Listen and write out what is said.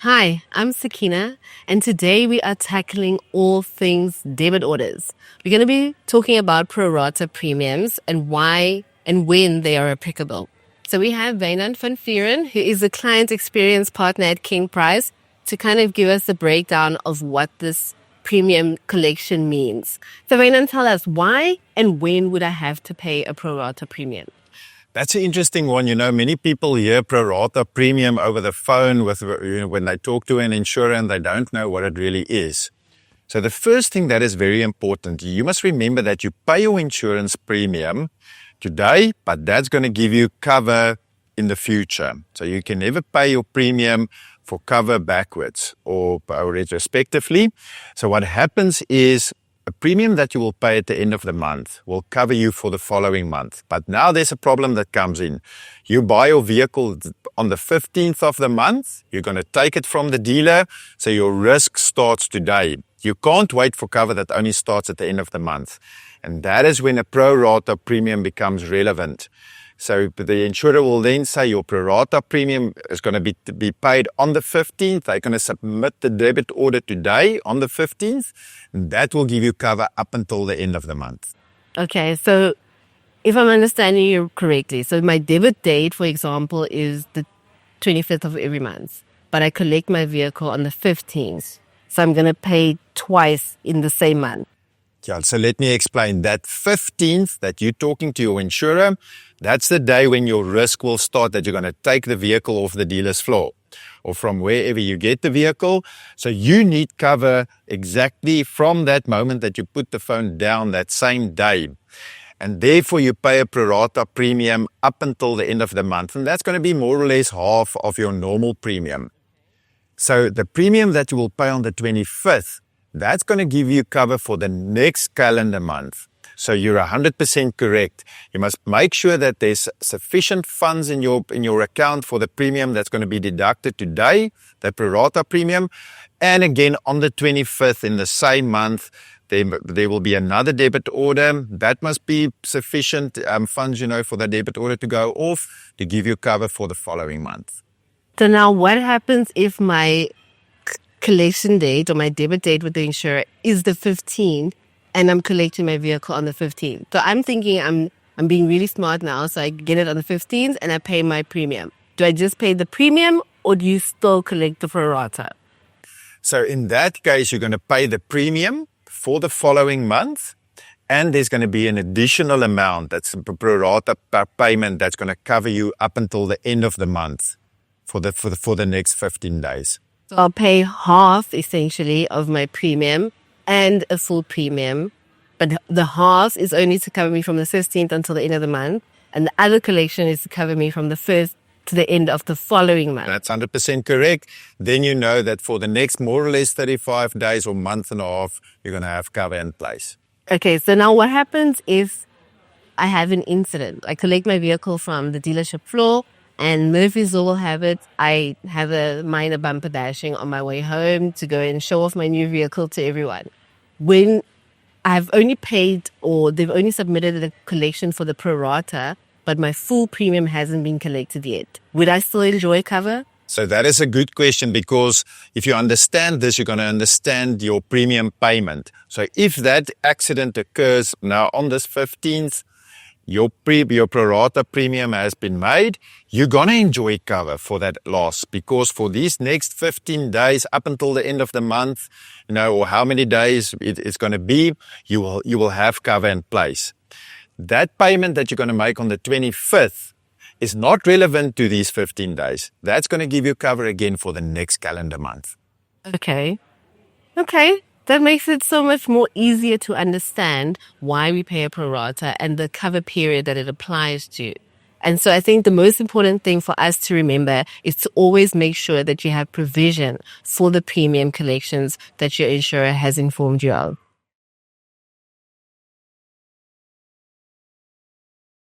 Hi, I'm Sakina, and today we are tackling all things debit orders. We're going to be talking about pro-rata premiums and why and when they are applicable. So we have Wynand van Vuuren, who is a client experience partner at King Price, to kind of give us the breakdown of what this premium collection means. So Wynand, tell us why and when would I have to pay a pro-rata premium? That's an interesting one. Many people hear pro-rata premium over the phone when they talk to an insurer and they don't know what it really is. So the first thing that is very important, you must remember that you pay your insurance premium today, but that's going to give you cover in the future. So you can never pay your premium for cover backwards or retrospectively. So what happens is a premium that you will pay at the end of the month will cover you for the following month. But now there's a problem that comes in. You buy your vehicle on the 15th of the month. You're going to take it from the dealer. So your risk starts today. You can't wait for cover that only starts at the end of the month. And that is when a pro-rata premium becomes relevant. So the insurer will then say your pro-rata premium is going to be paid on the 15th. They're going to submit the debit order today on the 15th. And that will give you cover up until the end of the month. Okay, so if I'm understanding you correctly, so my debit date, for example, is the 25th of every month, but I collect my vehicle on the 15th. So I'm going to pay twice in the same month. Yeah, so let me explain. That 15th that you're talking to your insurer, that's the day when your risk will start, that you're going to take the vehicle off the dealer's floor or from wherever you get the vehicle. So you need cover exactly from that moment that you put the phone down that same day. And therefore you pay a pro-rata premium up until the end of the month. And that's going to be more or less half of your normal premium. So the premium that you will pay on the 25th, that's going to give you cover for the next calendar month. So you're 100% correct. You must make sure that there's sufficient funds in your account for the premium that's going to be deducted today, the pro-rata premium. And again, on the 25th in the same month, there will be another debit order. That must be sufficient funds, for the debit order to go off to give you cover for the following month. So now what happens if my collection date or my debit date with the insurer is the 15th and I'm collecting my vehicle on the 15th? So I'm thinking I'm being really smart now, so I get it on the 15th and I pay my premium. Do I just pay the premium or do you still collect the pro-rata? So in that case, you're going to pay the premium for the following month, and there's going to be an additional amount that's a pro-rata payment that's going to cover you up until the end of the month for the next 15 days. So I'll pay half, essentially, of my premium and a full premium. But the half is only to cover me from the 15th until the end of the month. And the other collection is to cover me from the 1st to the end of the following month. That's 100% correct. Then you know that for the next more or less 35 days or month and a half, you're going to have cover in place. Okay, so now what happens if I have an incident? I collect my vehicle from the dealership floor, and Murphy's Law will have it. I have a minor bumper dashing on my way home to go and show off my new vehicle to everyone. When I've only paid, or they've only submitted the collection for the pro-rata, but my full premium hasn't been collected yet, would I still enjoy cover? So that is a good question, because if you understand this, you're going to understand your premium payment. So if that accident occurs now on this 15th, your pro-rata premium has been made, you're going to enjoy cover for that loss, because for these next 15 days up until the end of the month, or how many days it's going to be, you will have cover in place. That payment that you're going to make on the 25th is not relevant to these 15 days. That's going to give you cover again for the next calendar month. Okay. That makes it so much more easier to understand why we pay a pro-rata and the cover period that it applies to. And so I think the most important thing for us to remember is to always make sure that you have provision for the premium collections that your insurer has informed you of.